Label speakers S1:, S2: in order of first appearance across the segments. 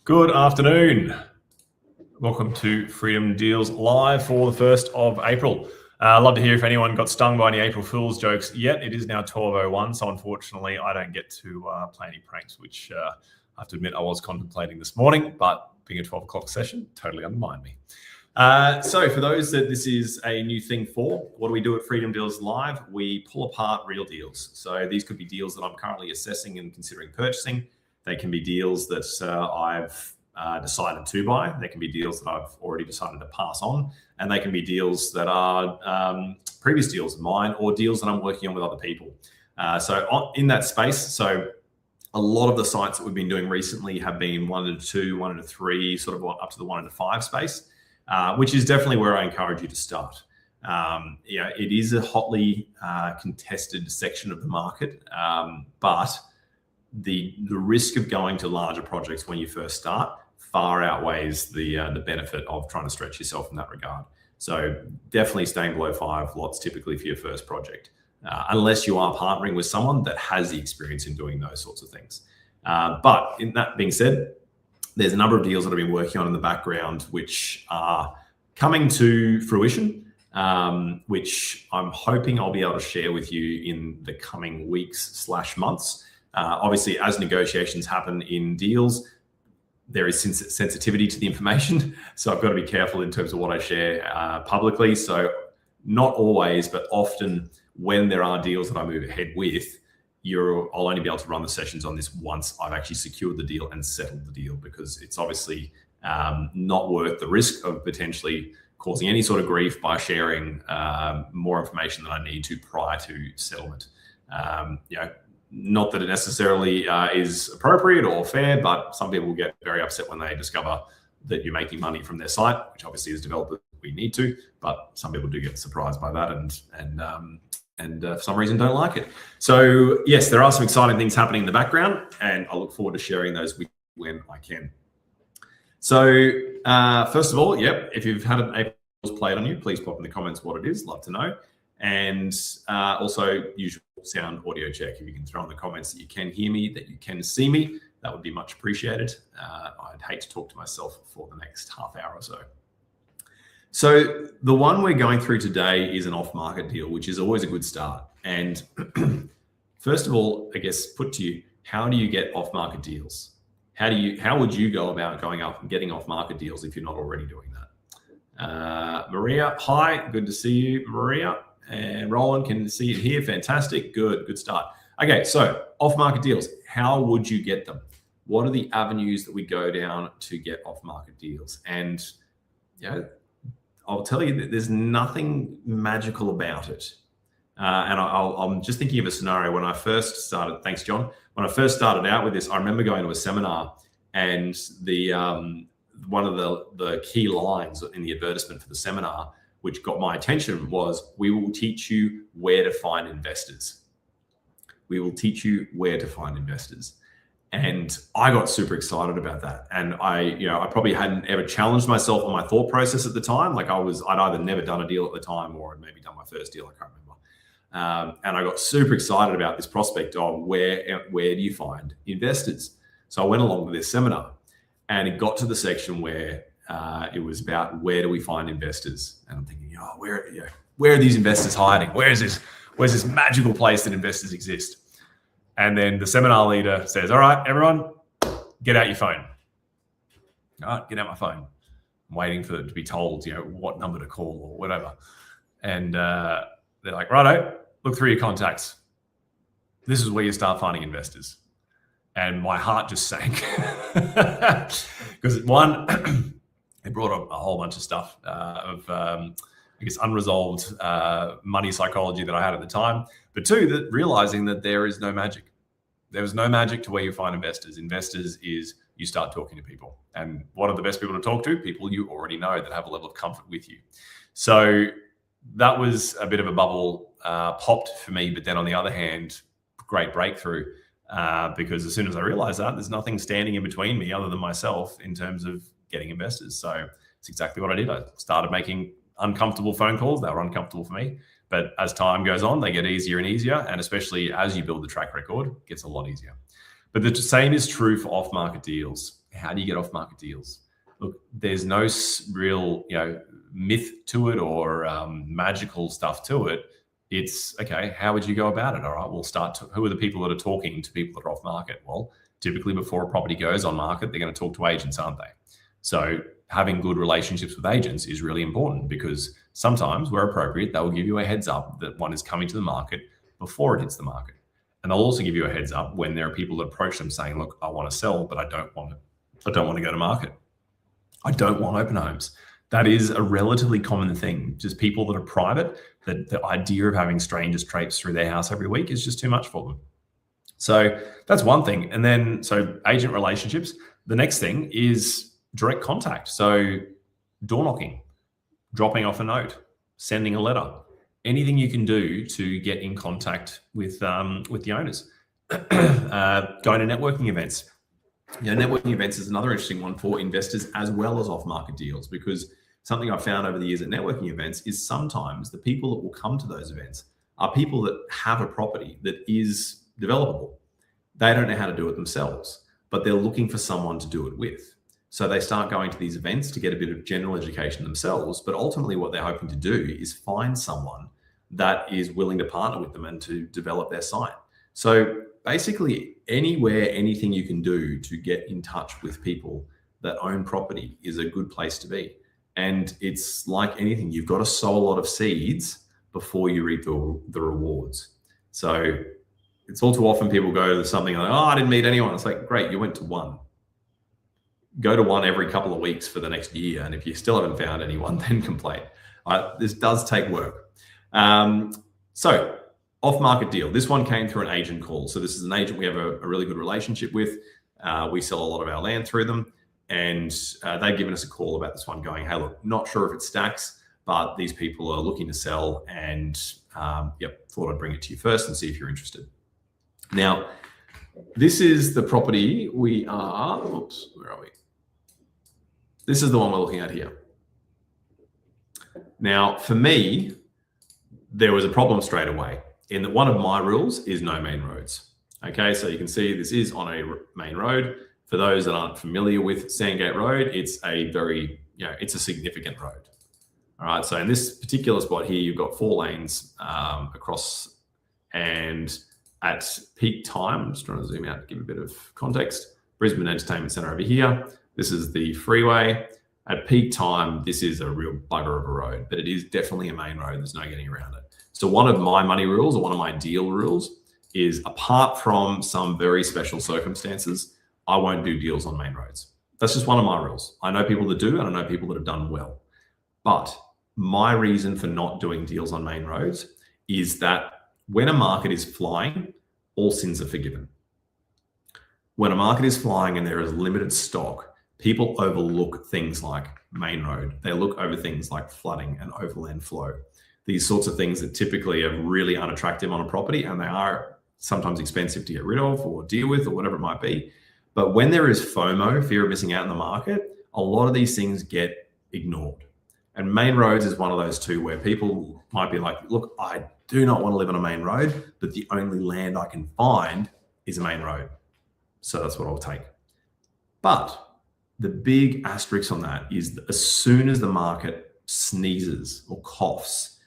S1: Good afternoon. Welcome to Freedom Deals Live for the 1st of April. I'd love to hear if anyone got stung by any April Fool's jokes yet. It is now 12:01, so unfortunately I don't get to play any pranks, which I have to admit I was contemplating this morning, but being a 12 o'clock session totally undermined me. So for those that this is a new thing for, what do we do at Freedom Deals Live? We pull apart real deals. So these could be deals that I'm currently assessing and considering purchasing. They can be deals that I've decided to buy. They can be deals that I've already decided to pass on. And they can be deals that are previous deals of mine or deals that I'm working on with other people. In that space, so a lot of the sites that we've been doing recently have been 1 to 2, 1 to 3, sort of up to the 1 to 5 space, which is definitely where I encourage you to start. It is a hotly contested section of the market, but the risk of going to larger projects when you first start far outweighs the benefit of trying to stretch yourself in that regard. So definitely staying below 5 lots typically for your first project, unless you are partnering with someone that has the experience in doing those sorts of things. But in that being said, there's a number of deals that I've been working on in the background which are coming to fruition, which I'm hoping I'll be able to share with you in the coming weeks/months. Obviously, as negotiations happen in deals, there is sensitivity to the information. So I've got to be careful in terms of what I share publicly. So not always, but often when there are deals that I move ahead with, I'll only be able to run the sessions on this once I've actually secured the deal and settled the deal, because it's obviously not worth the risk of potentially causing any sort of grief by sharing more information than I need to prior to settlement. Not that it necessarily is appropriate or fair, but some people get very upset when they discover that you're making money from their site, which obviously as developers we need to, but some people do get surprised by that and for some reason don't like it. So yes, there are some exciting things happening in the background, and I look forward to sharing those with you when I can. So first of all, if you've had an April's played on you, please pop in the comments what it is. Love to know. And also usual sound audio check. If you can throw in the comments that you can hear me, that you can see me, that would be much appreciated. I'd hate to talk to myself for the next half hour or so. So the one we're going through today is an off-market deal, which is always a good start. And first of all, I guess put to you, how do you get off-market deals? How would you go about going up and getting off-market deals if you're not already doing that? Maria, hi, good to see you, Maria. And Roland, can see it here. Fantastic. Good start. Okay, so off-market deals. How would you get them? What are the avenues that we go down to get off-market deals? And I'll tell you that there's nothing magical about it. And I'm just thinking of a scenario when I first started. Thanks, John. When I first started out with this, I remember going to a seminar, and one of the key lines in the advertisement for the seminar, which got my attention, was, "We will teach you where to find investors." We will teach you where to find investors. And I got super excited about that. And I probably hadn't ever challenged myself on my thought process at the time. Like I'd either never done a deal at the time or I'd maybe done my first deal, I can't remember. And I got super excited about this prospect of where do you find investors? So I went along with this seminar, and it got to the section where it was about where do we find investors, and I'm thinking, where are these investors hiding? Where's this magical place that investors exist? And then the seminar leader says, "All right, everyone, get out your phone." All right, get out my phone. I'm waiting for it to be told, what number to call or whatever. And they're like, "Righto, look through your contacts. This is where you start finding investors." And my heart just sank because one. It brought up a whole bunch of stuff unresolved money psychology that I had at the time. But two, that realizing that there is no magic. There is no magic to where you find investors. Investors is you start talking to people. And what are the best people to talk to? People you already know that have a level of comfort with you. So that was a bit of a bubble popped for me. But then on the other hand, great breakthrough because as soon as I realized that, there's nothing standing in between me other than myself in terms of getting investors. So it's exactly what I did. I started making uncomfortable phone calls. They were uncomfortable for me, but as time goes on, they get easier and easier. And especially as you build the track record, it gets a lot easier. But the same is true for off-market deals. How do you get off-market deals? Look, there's no real, myth to it or magical stuff to it. It's okay. How would you go about it? All right, we'll start. Who are the people that are talking to people that are off market? Well, typically before a property goes on market, they're going to talk to agents, aren't they? So having good relationships with agents is really important, because sometimes, where appropriate, they will give you a heads up that one is coming to the market before it hits the market. And they'll also give you a heads up when there are people that approach them saying, look, I want to sell, but I don't want to go to market. I don't want open homes. That is a relatively common thing. Just people that are private, that the idea of having strangers traipse through their house every week is just too much for them. So that's one thing. And then, so agent relationships. The next thing is direct contact. So door knocking, dropping off a note, sending a letter, anything you can do to get in contact with the owners. Going to networking events. Networking events is another interesting one for investors as well as off-market deals, because something I've found over the years at networking events is sometimes the people that will come to those events are people that have a property that is developable. They don't know how to do it themselves, but they're looking for someone to do it with. So they start going to these events to get a bit of general education themselves, but ultimately what they're hoping to do is find someone that is willing to partner with them and to develop their site. So basically, anywhere, anything you can do to get in touch with people that own property is a good place to be. And it's like anything, you've got to sow a lot of seeds before you reap the rewards. So it's all too often people go to something like, oh, I didn't meet anyone. It's like, great, you went to one. Go to one every couple of weeks for the next year. And if you still haven't found anyone, then complain. This does take work. So off-market deal. This one came through an agent call. So this is an agent we have a really good relationship with. We sell a lot of our land through them. And they've given us a call about this one going, hey, look, not sure if it stacks, but these people are looking to sell, and thought I'd bring it to you first and see if you're interested. Now, this is the property where are we? This is the one we're looking at here. Now, for me, there was a problem straight away in that one of my rules is no main roads. Okay, so you can see this is on a main road. For those that aren't familiar with Sandgate Road, it's a very, it's a significant road. All right, so in this particular spot here, you've got 4 lanes across, and at peak time, I'm just trying to zoom out to give a bit of context, Brisbane Entertainment Centre over here. This is the freeway. At peak time, this is a real bugger of a road, but it is definitely a main road. There's no getting around it. So one of my money rules, or one of my deal rules, is apart from some very special circumstances, I won't do deals on main roads. That's just one of my rules. I know people that do, and I know people that have done well. But my reason for not doing deals on main roads is that when a market is flying, all sins are forgiven. When a market is flying and there is limited stock, people overlook things like main road. They look over things like flooding and overland flow. These sorts of things that typically are really unattractive on a property, and they are sometimes expensive to get rid of or deal with or whatever it might be. But when there is FOMO, fear of missing out in the market, a lot of these things get ignored. And main roads is one of those two where people might be like, look, I do not want to live on a main road, but the only land I can find is a main road. So that's what I'll take. But the big asterisk on that is that as soon as the market sneezes or coughs,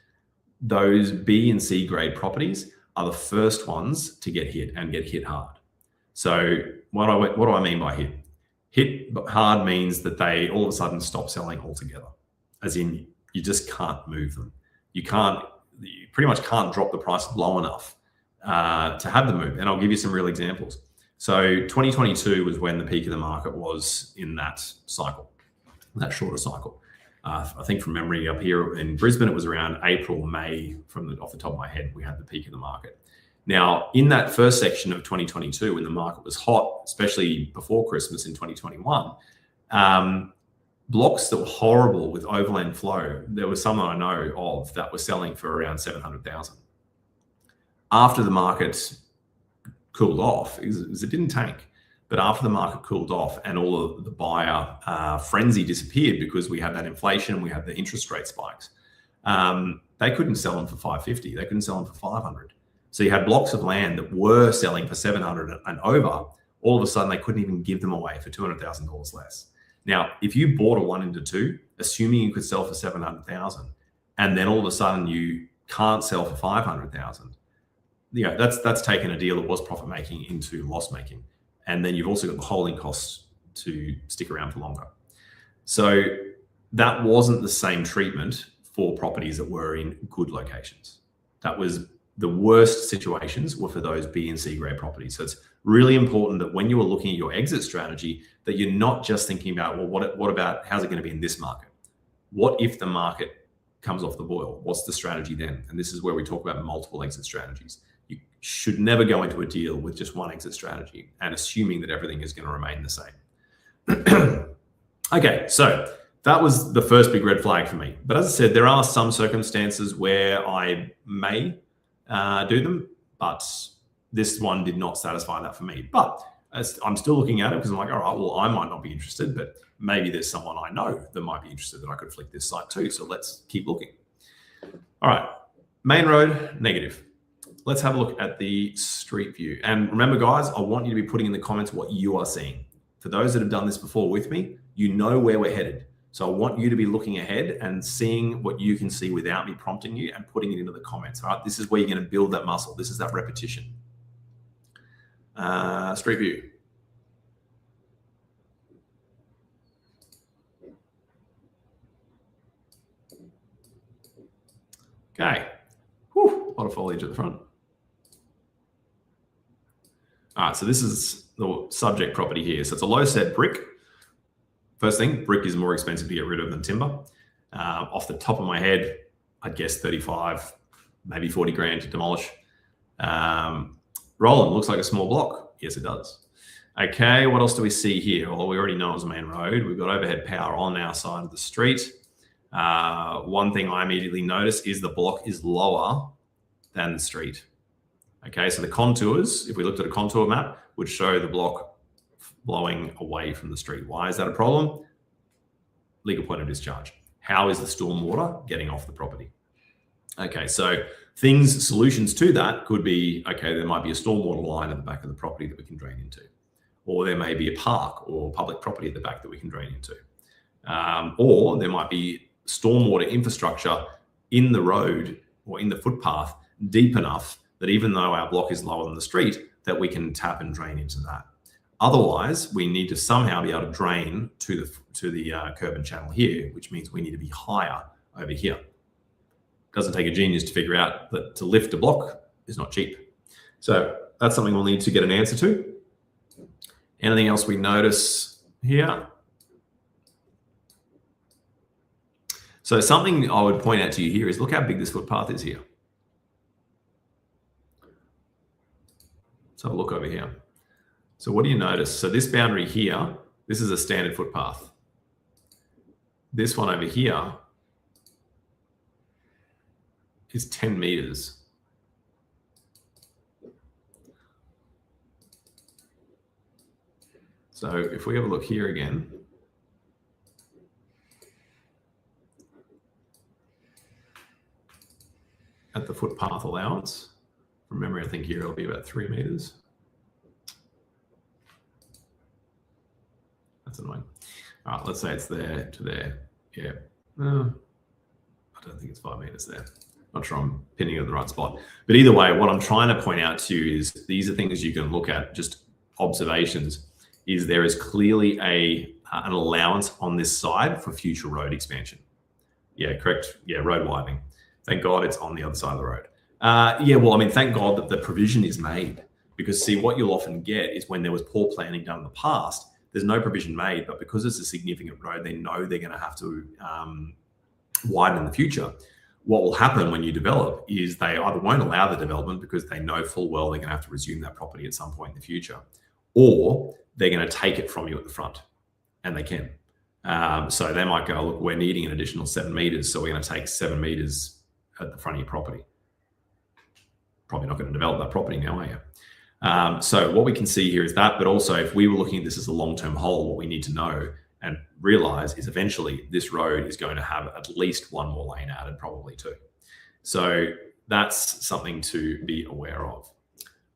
S1: those B and C grade properties are the first ones to get hit, and get hit hard. So what do I mean by hit? Hit hard means that they all of a sudden stop selling altogether. As in, you just can't move them. You pretty much can't drop the price low enough to have them move. And I'll give you some real examples. So 2022 was when the peak of the market was in that cycle, that shorter cycle. I think from memory up here in Brisbane, it was around April, May, off the top of my head, we had the peak of the market. Now, in that first section of 2022, when the market was hot, especially before Christmas in 2021, blocks that were horrible with overland flow, there was some I know of that were selling for around 700,000. After the market cooled off, it didn't tank, but after the market cooled off and all of the buyer frenzy disappeared because we had that inflation, we had the interest rate spikes, they couldn't sell them for 550, they couldn't sell them for 500. So you had blocks of land that were selling for 700 and over, all of a sudden they couldn't even give them away for $200,000 less. Now, if you bought a 1 into 2, assuming you could sell for 700,000, and then all of a sudden you can't sell for 500,000, that's taken a deal that was profit making into loss making, and then you've also got the holding costs to stick around for longer. So that wasn't the same treatment for properties that were in good locations. That was the worst situations were for those B and C grade properties. So it's really important that when you are looking at your exit strategy, that you're not just thinking about, well, what about how's it going to be in this market? What if the market comes off the boil? What's the strategy then? And this is where we talk about multiple exit strategies. You should never go into a deal with just one exit strategy and assuming that everything is going to remain the same. Okay, so that was the first big red flag for me. But as I said, there are some circumstances where I may do them, but this one did not satisfy that for me. But I'm still looking at it because I'm like, all right, well, I might not be interested, but maybe there's someone I know that might be interested that I could flick this site to. So let's keep looking. All right, main road, negative. Let's have a look at the street view. And remember, guys, I want you to be putting in the comments what you are seeing. For those that have done this before with me, you know where we're headed. So I want you to be looking ahead and seeing what you can see without me prompting you and putting it into the comments. All right, this is where you're going to build that muscle. This is that repetition. Street view. Okay. Whew, a lot of foliage at the front. All right, so this is the subject property here. So it's a low set brick. First thing, brick is more expensive to get rid of than timber. Off the top of my head, I'd guess 35, maybe 40 grand to demolish. Roland, looks like a small block. Yes, it does. Okay, what else do we see here? Well, we already know it's a main road. We've got overhead power on our side of the street. One thing I immediately notice is the block is lower than the street. Okay, so the contours, if we looked at a contour map, would show the block blowing away from the street. Why is that a problem? Legal point of discharge. How is the storm water getting off the property? Okay, so solutions to that could be, okay, there might be a stormwater line at the back of the property that we can drain into. Or there may be a park or public property at the back that we can drain into. Or there might be stormwater infrastructure in the road or in the footpath deep enough that even though our block is lower than the street, that we can tap and drain into that. Otherwise, we need to somehow be able to drain to the curb and channel here, which means we need to be higher over here. Doesn't take a genius to figure out that to lift a block is not cheap. So that's something we'll need to get an answer to. Anything else we notice here? So something I would point out to you here is look how big this footpath is here. Let's have a look over here. So what do you notice? So this boundary here, this is a standard footpath. This one over here is 10 meters. So if we have a look here again, at the footpath allowance, from memory, I think here it'll be about 3 meters. That's annoying. All right, let's say it's there to there. Yeah. I don't think it's 5 meters there. Not sure I'm pinning it in the right spot. But either way, what I'm trying to point out to you is these are things you can look at, just observations, is there is clearly an allowance on this side for future road expansion. Yeah, correct. Yeah, road widening. Thank God it's on the other side of the road. Yeah, well, I mean, thank God that the provision is made, because see, what you'll often get is when there was poor planning done in the past, there's no provision made, but because it's a significant road, they know they're going to have to widen in the future. What will happen when you develop is they either won't allow the development because they know full well they're going to have to resume that property at some point in the future, or they're going to take it from you at the front, and they can. So they might go, look, we're needing an additional 7 meters, so we're going to take 7 meters at the front of your property. Probably not going to develop that property now, are you? So what we can see here is that, but also if we were looking at this as a long-term whole, what we need to know and realize is eventually this road is going to have at least one more lane added, probably two. So that's something to be aware of.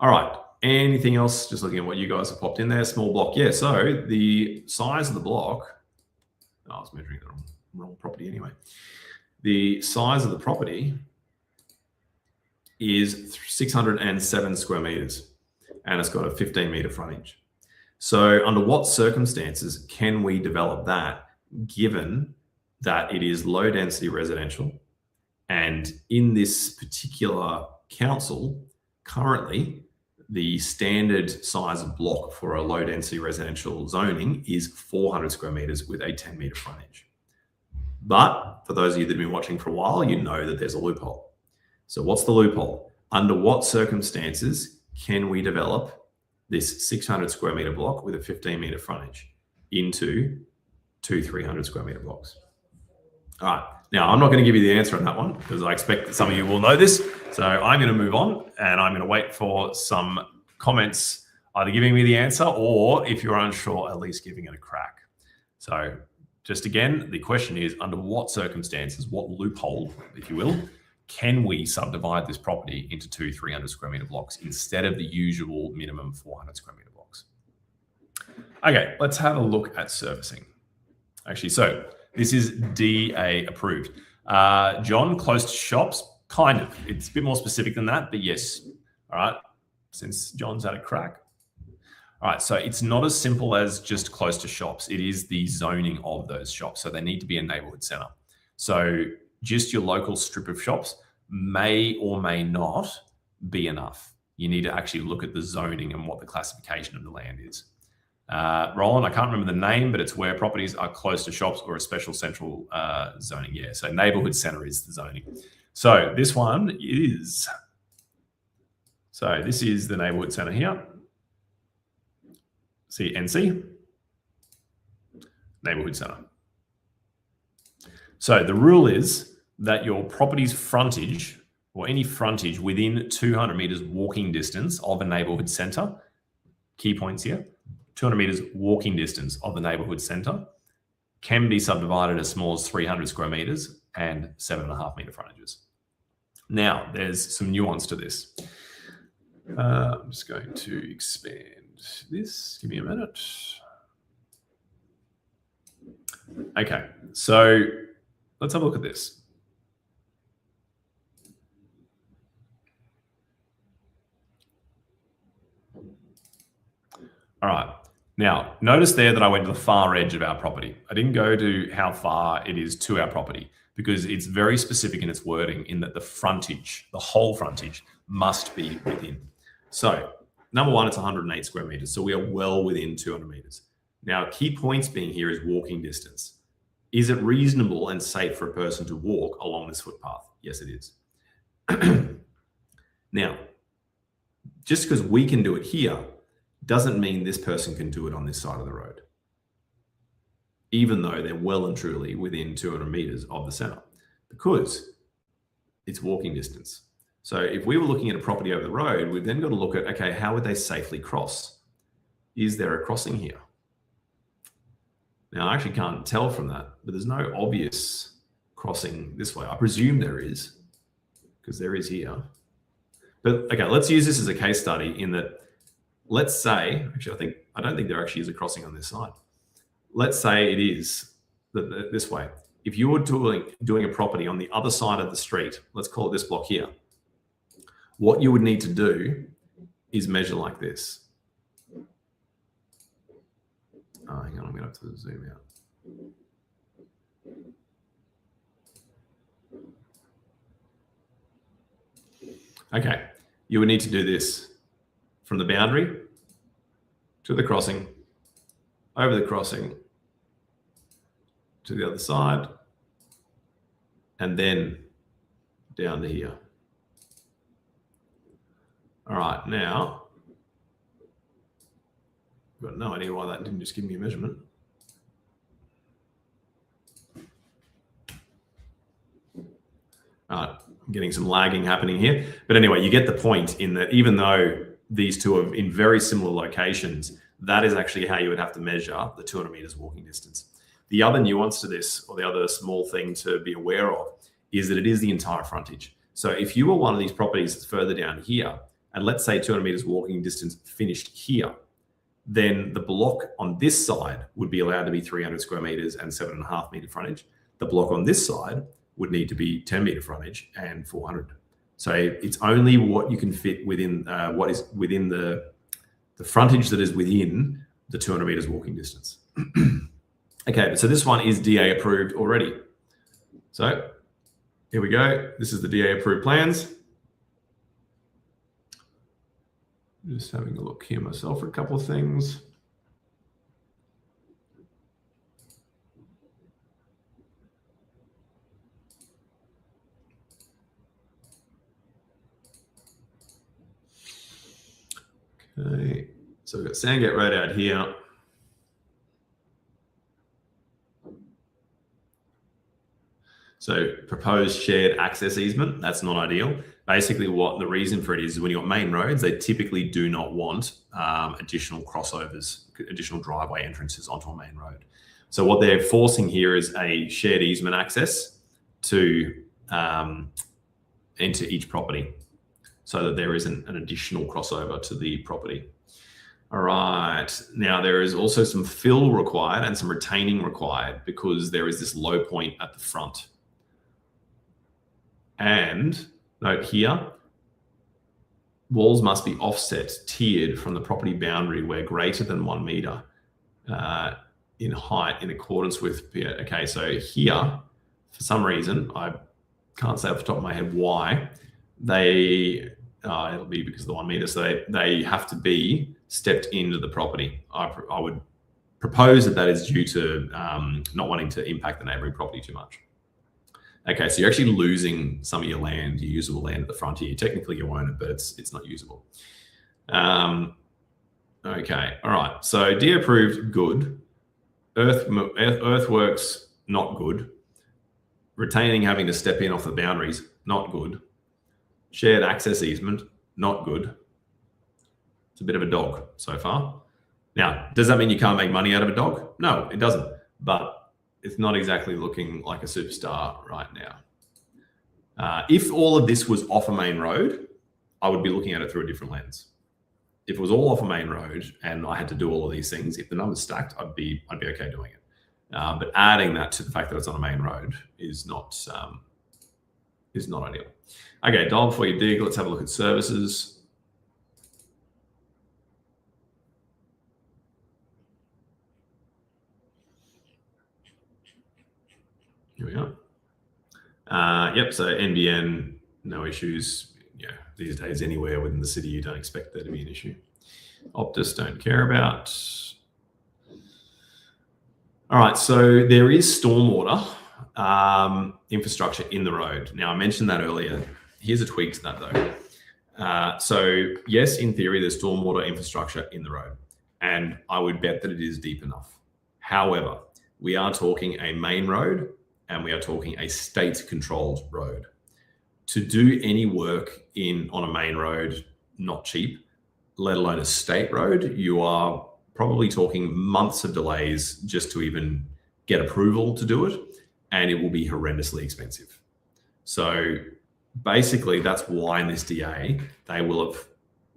S1: All right, Anything else? Just looking at what you guys have popped in there. Small block. Yeah, so the size of the block, I was measuring the wrong property anyway. The size of the property is 607 square meters, and it's got a 15-meter frontage. So under what circumstances can we develop that, given that it is low density residential? And in this particular council, currently, the standard size of block for a low density residential zoning is 400 square meters with a 10-meter frontage. But for those of you that have been watching for a while, you know that there's a loophole. So what's the loophole? Under what circumstances can we develop this 600 square meter block with a 15-meter frontage into two 300 square meter blocks? All right. Now, I'm not going to give you the answer on that one because I expect that some of you will know this. So I'm going to move on and I'm going to wait for some comments, either giving me the answer or, if you're unsure, at least giving it a crack. So just again, the question is, under what circumstances, what loophole, if you will, can we subdivide this property into two 300 square meter blocks instead of the usual minimum 400 square meter blocks? Okay, let's have a look at servicing. Actually, so this is DA approved. John, close to shops, kind of. It's a bit more specific than that, but yes. All right, since John's had a crack. All right, so it's not as simple as just close to shops. It is the zoning of those shops. So they need to be a neighborhood center. So just your local strip of shops may or may not be enough. You need to actually look at the zoning and what the classification of the land is. Roland, I can't remember the name, but it's where properties are close to shops or a special central zoning. Yeah, so neighborhood center is the zoning. So this one is, so this is the neighborhood center here. See NC, neighborhood center. So the rule is that your property's frontage or any frontage within 200 meters walking distance of a neighborhood center, key points here, 200 meters walking distance of the neighborhood center can be subdivided as small as 300 square meters and 7.5 meter frontages. Now, there's some nuance to this. I'm just going to expand this. Give me a minute. Okay, so let's have a look at this. All right. Now, notice there that I went to the far edge of our property. I didn't go to how far it is to our property because it's very specific in its wording in that the frontage, the whole frontage, must be within. So, number one, it's 108 square meters. So we are well within 200 meters. Now, key points being here is walking distance. Is it reasonable and safe for a person to walk along this footpath? Yes, it is. Now, just because we can do it here doesn't mean this person can do it on this side of the road, even though they're well and truly within 200 meters of the center, because it's walking distance. So if we were looking at a property over the road, we've then got to look at, okay, how would they safely cross? Is there a crossing here? Now, I actually can't tell from that, but there's no obvious crossing this way. I presume there is, because there is here. But okay, let's use this as a case study in that, let's say, actually, I don't think there actually is a crossing on this side. Let's say it is this way. If you were doing a property on the other side of the street, let's call it this block here, what you would need to do is measure like this. Oh, hang on, I'm going to have to zoom out. Okay, you would need to do this from the boundary to the crossing, over the crossing, to the other side, and then down to here. All right, now, I've got no idea why that didn't just give me a measurement. All right, I'm getting some lagging happening here. But anyway, you get the point in that even though these two are in very similar locations, that is actually how you would have to measure the 200 meters walking distance. The other nuance to this, or the other small thing to be aware of, is that it is the entire frontage. So if you were one of these properties that's further down here, and let's say 200 meters walking distance finished here, then the block on this side would be allowed to be 300 square meters and 7.5 meter frontage. The block on this side would need to be 10 meter frontage and 400. So it's only what you can fit within what is within the frontage that is within the 200 meters walking distance. Okay, so this one is DA approved already. So here we go. This is the DA approved plans. Just having a look here myself for a couple of things. Okay, so we've got Sandgate Road out here. So proposed shared access easement, that's not ideal. Basically what the reason for it is when you've got main roads, they typically do not want additional crossovers, additional driveway entrances onto a main road. So what they're forcing here is a shared easement access to into each property so that there isn't an additional crossover to the property. All right, now there is also some fill required and some retaining required because there is this low point at the front. And note here, walls must be offset, tiered from the property boundary where greater than 1 meter in height in accordance with, okay, so here, for some reason, I can't say off the top of my head why, it'll be because of the 1 meter, so they have to be stepped into the property. I would propose that is due to not wanting to impact the neighboring property too much. Okay, so you're actually losing some of your land, your usable land at the front here. Technically you own it, but it's not usable. Okay, all right. So DA approved, good. Earthworks, not good. Retaining having to step in off the boundaries, not good. Shared access easement, not good. It's a bit of a dog so far. Now, does that mean you can't make money out of a dog? No, it doesn't. But it's not exactly looking like a superstar right now. If all of this was off a main road, I would be looking at it through a different lens. If it was all off a main road and I had to do all of these things, if the numbers stacked, I'd be okay doing it. But adding that to the fact that it's on a main road is not ideal. Okay, dial before you dig. Let's have a look at services. Here we are. Yep, so NBN, no issues. Yeah, these days anywhere within the city, you don't expect there to be an issue. Optus don't care about. All right, so there is stormwater infrastructure in the road. Now, I mentioned that earlier. Here's a tweak to that though. So yes, in theory, there's stormwater infrastructure in the road, and I would bet that it is deep enough. However, we are talking a main road and we are talking a state-controlled road. To do any work on a main road, not cheap, let alone a state road, you are probably talking months of delays just to even get approval to do it, and it will be horrendously expensive. So basically, that's why in this DA, they will have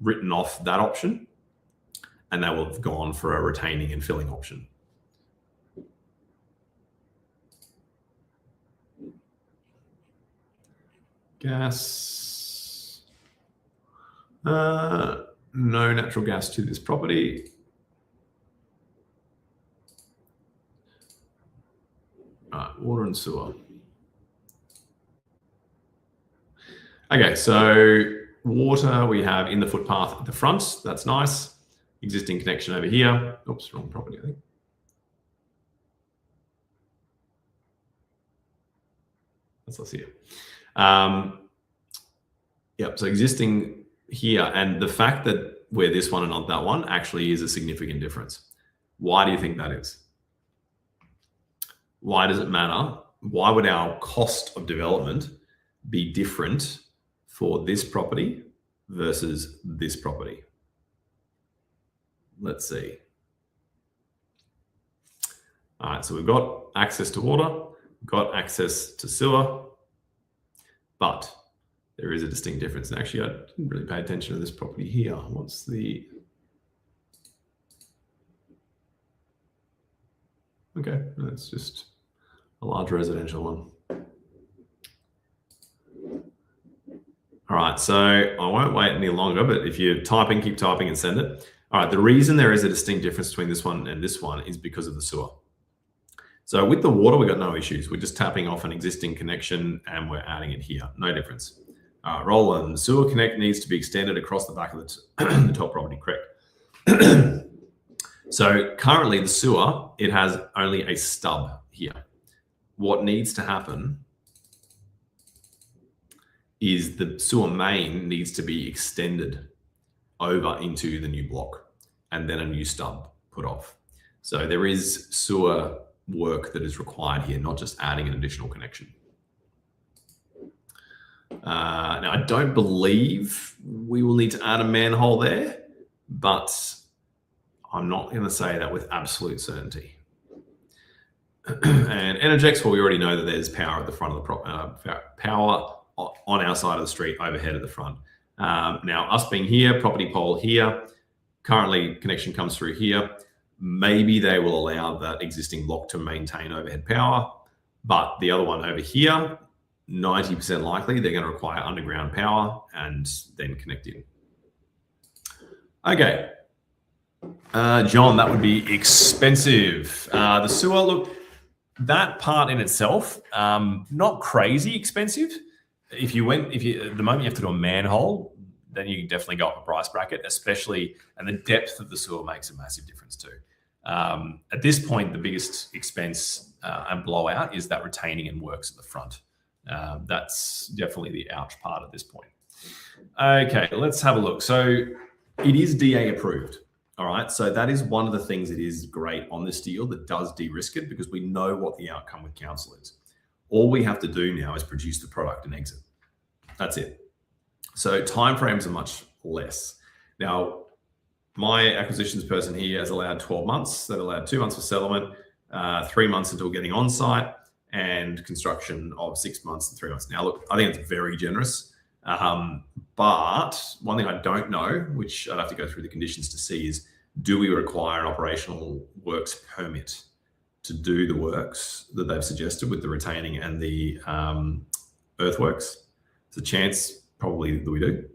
S1: written off that option and they will have gone for a retaining and filling option. Gas. No natural gas to this property. All right, water and sewer. Okay, so water we have in the footpath at the front. That's nice. Existing connection over here. Oops, wrong property, I think. That's us here. Yep, so existing here, and the fact that we're this one and not that one actually is a significant difference. Why do you think that is? Why does it matter? Why would our cost of development be different for this property versus this property? Let's see. All right, so we've got access to water, got access to sewer, but there is a distinct difference. And actually, I didn't really pay attention to this property here. What's the... Okay, that's just a large residential one. All right, so I won't wait any longer, but if you're typing, keep typing and send it. All right, the reason there is a distinct difference between this one and this one is because of the sewer. So with the water, we've got no issues. We're just tapping off an existing connection and we're adding it here. No difference. Roland, the sewer connect needs to be extended across the back of the top property, correct? So currently the sewer, it has only a stub here. What needs to happen is the sewer main needs to be extended over into the new block and then a new stub put off. So there is sewer work that is required here, not just adding an additional connection. Now, I don't believe we will need to add a manhole there, but I'm not going to say that with absolute certainty. And Energex, well, we already know that there's power at the front of the power on our side of the street, overhead at the front. Now, us being here, property pole here, currently connection comes through here. Maybe they will allow that existing block to maintain overhead power, but the other one over here, 90% likely they're going to require underground power and then connect in. Okay. John, that would be expensive. The sewer, look, that part in itself, not crazy expensive. At the moment you have to do a manhole, then you can definitely go up a price bracket, especially, and the depth of the sewer makes a massive difference too. At this point, the biggest expense and blowout is that retaining and works at the front. That's definitely the ouch part at this point. Okay, let's have a look. So it is DA approved. All right, so that is one of the things that is great on this deal that does de-risk it, because we know what the outcome with council is. All we have to do now is produce the product and exit. That's it. So timeframes are much less. Now, my acquisitions person here has allowed 12 months. That allowed 2 months for settlement, 3 months until getting on site, and construction of 6 months and 3 months. Now, look, I think it's very generous. But one thing I don't know, which I'd have to go through the conditions to see, is do we require an operational works permit to do the works that they've suggested with the retaining and the earthworks? There's a chance probably that we do,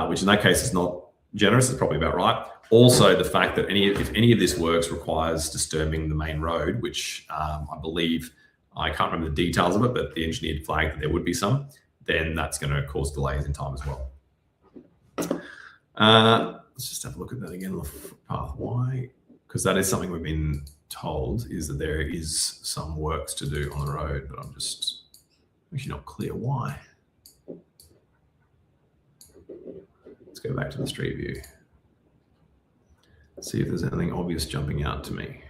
S1: which in that case is not generous. It's probably about right. Also, the fact that if any of this works requires disturbing the main road, which I believe, I can't remember the details of it, but the engineer flagged that there would be some, then that's going to cause delays in time as well. Let's just have a look at that again on the footpath. Why? Because that is something we've been told, is that there is some works to do on the road, but I'm just actually not clear why. Let's go back to the street view. See if there's anything obvious jumping out to me.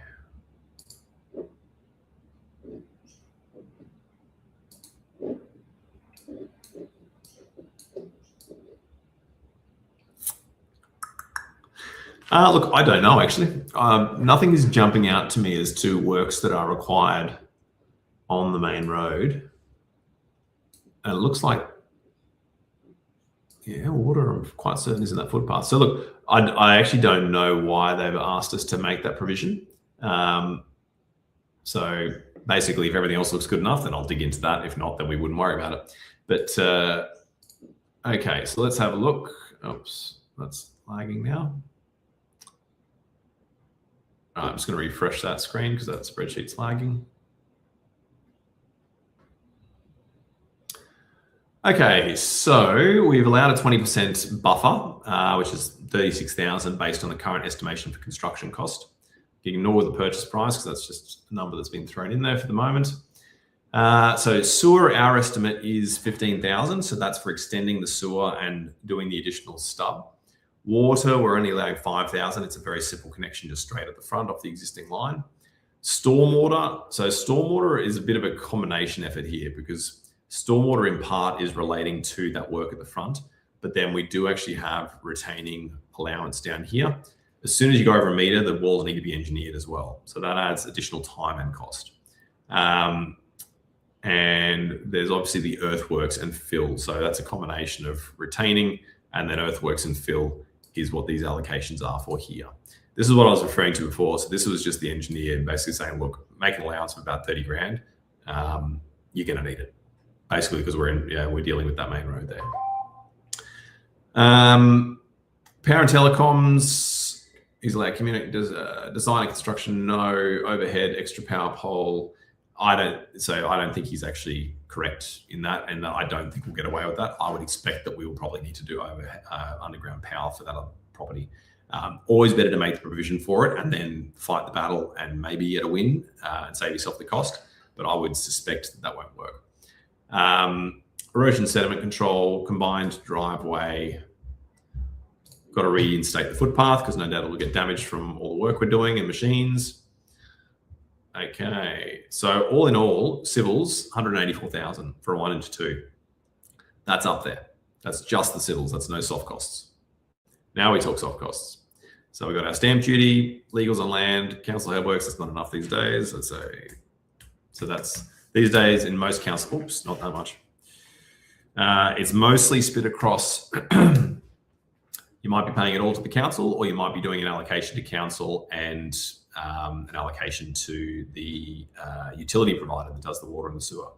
S1: Look, I don't know, actually. Nothing is jumping out to me as to works that are required on the main road. And it looks like, yeah, water, I'm quite certain, is in that footpath. So look, I actually don't know why they've asked us to make that provision. So basically, if everything else looks good enough, then I'll dig into that. If not, then we wouldn't worry about it. But, okay, so let's have a look. Oops, that's lagging now. I'm just going to refresh that screen because that spreadsheet's lagging. Okay, so we've allowed a 20% buffer, which is 36,000 based on the current estimation for construction cost. You can ignore the purchase price because that's just a number that's been thrown in there for the moment. So sewer, our estimate is 15,000. So that's for extending the sewer and doing the additional stub. Water, we're only allowing 5,000. It's a very simple connection just straight at the front off the existing line. Stormwater. So stormwater is a bit of a combination effort here because stormwater in part is relating to that work at the front, but then we do actually have retaining allowance down here. As soon as you go over a meter, the walls need to be engineered as well. So that adds additional time and cost. And And there's obviously the earthworks and fill. So that's a combination of retaining, and then earthworks and fill is what these allocations are for here. This is what I was referring to before. So this was just the engineer basically saying, look, make an allowance of about 30 grand. You're going to need it, basically, because we're dealing with that main road there. Power and telecoms is like design and construction, no. Overhead, extra power pole. I don't think he's actually correct in that, and I don't think we'll get away with that. I would expect that we will probably need to do underground power for that other property. Always better to make the provision for it and then fight the battle and maybe get a win and save yourself the cost. But I would suspect that won't work. Erosion sediment control, combined driveway. Got to reinstate the footpath because no doubt it will get damaged from all the work we're doing and machines. Okay, so all in all, civils, 184,000 for a 1 into 2. That's up there. That's just the civils. That's no soft costs. Now we talk soft costs. So we've got our stamp duty, legals on land, council headworks. That's not enough these days. So that's these days in most council. Oops, not that much. It's mostly split across. You might be paying it all to the council, or you might be doing an allocation to council and an allocation to the utility provider that does the water and the sewer.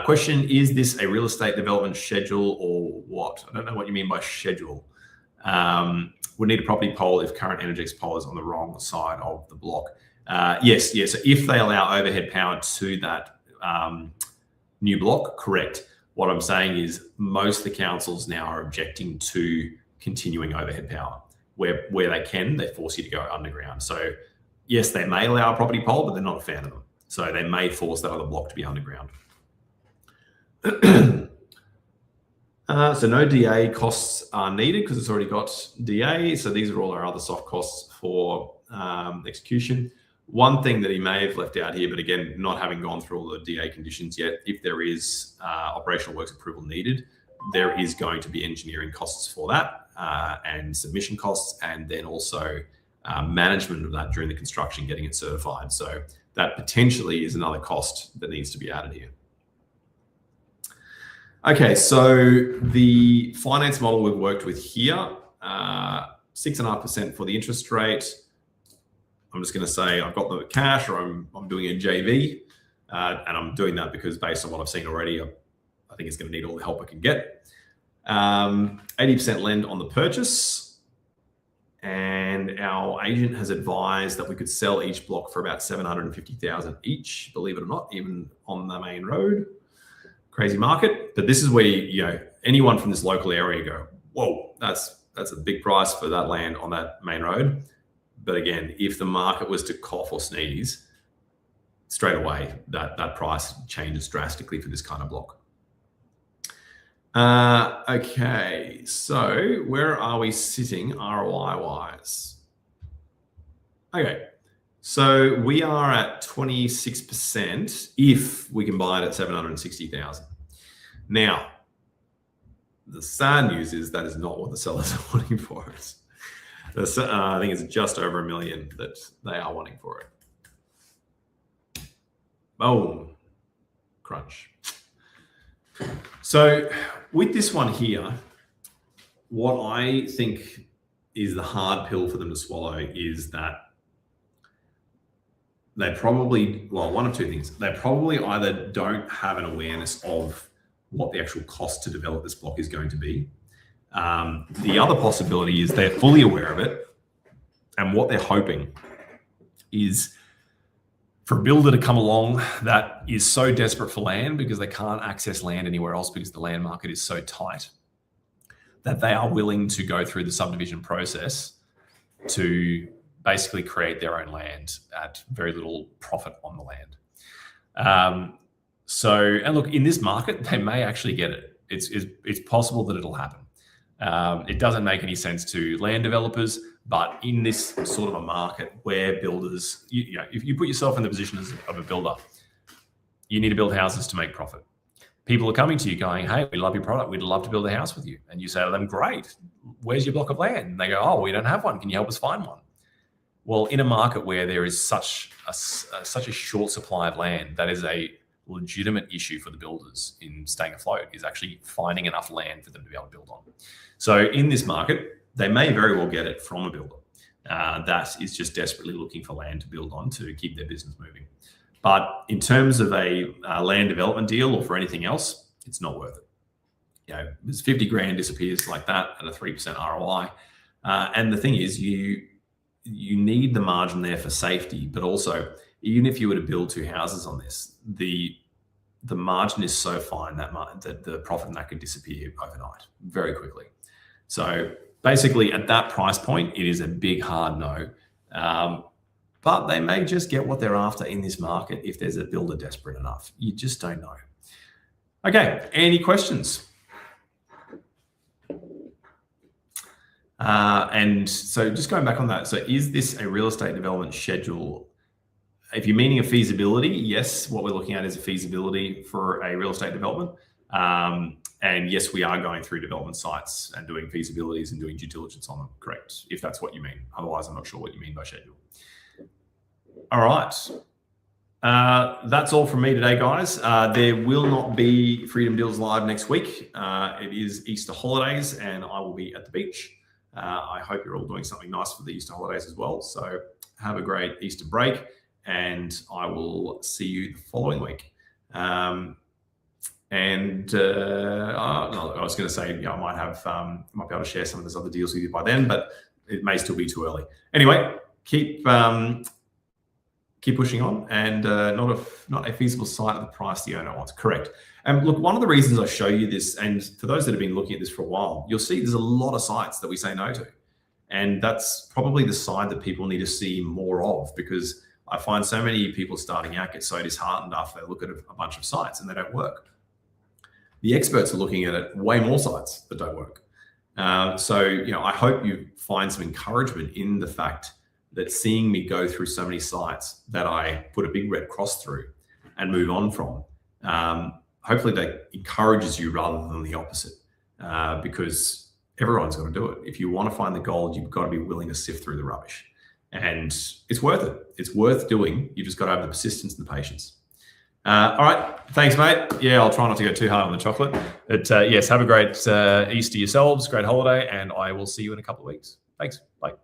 S1: Question, is this a real estate development schedule or what? I don't know what you mean by schedule. Would need a property pole if current Energex pole is on the wrong side of the block. Yes. So if they allow overhead power to that new block, correct. What I'm saying is most of the councils now are objecting to continuing overhead power. Where they can, they force you to go underground. So yes, they may allow a property pole, but they're not a fan of them. So they may force that other block to be underground. So no DA costs are needed because it's already got DA. So these are all our other soft costs for execution. One thing that he may have left out here, but again, not having gone through all the DA conditions yet, if there is operational works approval needed, there is going to be engineering costs for that and submission costs, and then also management of that during the construction, getting it certified. So that potentially is another cost that needs to be added here. Okay, so the finance model we've worked with here, 6.5% for the interest rate. I'm just going to say I've got the cash, or I'm doing a JV, and I'm doing that because based on what I've seen already, I think it's going to need all the help I can get. 80% lend on the purchase, and our agent has advised that we could sell each block for about 750,000 each. Believe it or not, even on the main road. Crazy market, but this is where anyone from this local area go, whoa, that's a big price for that land on that main road. But again, if the market was to cough or sneeze, straight away that price changes drastically for this kind of block. Okay, so where are we sitting ROI wise? Okay. So we are at 26% if we can buy it at 760,000. Now, the sad news is that is not what the sellers are wanting for it. I think it's just over $1 million that they are wanting for it. Boom. Crunch. So with this one here, what I think is the hard pill for them to swallow is that they probably, one of two things. They probably either don't have an awareness of what the actual cost to develop this block is going to be. The other possibility is they're fully aware of it. And what they're hoping is for a builder to come along that is so desperate for land because they can't access land anywhere else because the land market is so tight, that they are willing to go through the subdivision process to basically create their own land at very little profit on the land. And look, in this market, they may actually get it. It's possible that it'll happen. It doesn't make any sense to land developers, but in this sort of a market where builders, if you put yourself in the position of a builder, you need to build houses to make profit. People are coming to you going, hey, we love your product. We'd love to build a house with you. And you say to them, great, where's your block of land? And they go, oh, we don't have one. Can you help us find one? Well, in a market where there is such a short supply of land, that is a legitimate issue for the builders in staying afloat is actually finding enough land for them to be able to build on. So in this market, they may very well get it from a builder that is just desperately looking for land to build on to keep their business moving. But in terms of a land development deal or for anything else, it's not worth it. You know, there's 50 grand disappears like that at a 3% ROI. And the thing is, you need the margin there for safety, but also even if you were to build 2 houses on this, the margin is so fine that the profit in that could disappear overnight very quickly. So basically at that price point, it is a big hard no. But they may just get what they're after in this market if there's a builder desperate enough. You just don't know. Okay, any questions? And so just going back on that, so is this a real estate development schedule? If you're meaning a feasibility, yes, what we're looking at is a feasibility for a real estate development. And yes, we are going through development sites and doing feasibilities and doing due diligence on them, correct, if that's what you mean. Otherwise, I'm not sure what you mean by schedule. All right. That's all from me today, guys. There will not be Freedom Deals Live next week. It is Easter holidays and I will be at the beach. I hope you're all doing something nice for the Easter holidays as well. So have a great Easter break and I will see you the following week. No, I was going to say, I might be able to share some of those other deals with you by then, but it may still be too early. Anyway, keep pushing on, and not a feasible site at the price the owner wants. Correct. And look, one of the reasons I show you this, and for those that have been looking at this for a while, you'll see there's a lot of sites that we say no to, and that's probably the side that people need to see more of, because I find so many people starting out get so disheartened after they look at a bunch of sites and they don't work. The experts are looking at it, way more sites that don't work. So, I hope you find some encouragement in the fact that seeing me go through so many sites that I put a big red cross through and move on from, hopefully that encourages you rather than the opposite, because everyone's got to do it. If you want to find the gold, you've got to be willing to sift through the rubbish. And it's worth it. It's worth doing. You just got to have the persistence and the patience. All right. Thanks, mate. Yeah, I'll try not to go too hard on the chocolate. But yes, have a great Easter yourselves, great holiday, and I will see you in a couple of weeks. Thanks. Bye.